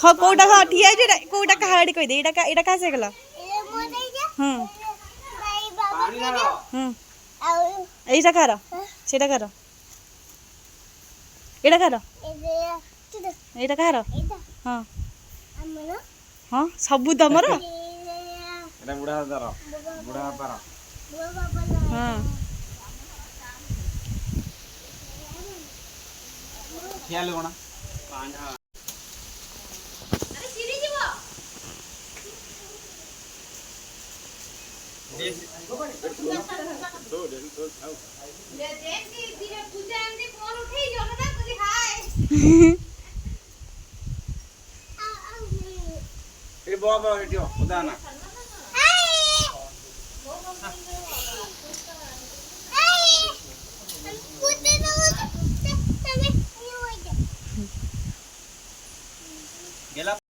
कोटा हाँ ठिया कोटा कहाड़ी कह दे एटा का से गला এইটা কার সেটা কার এটা কার এইটা কার হ্যাঁ হ্যাঁ সবু তমর এটা বুড়া দার বুড়া পার হ্যাঁ খেয়াল কোনা আরে সিঁড়ি যাব দেখি দিনে পূজা এমনি ফোন উঠেই যাও না কলি হাই এ বাবা এটিও খোদা না গেলা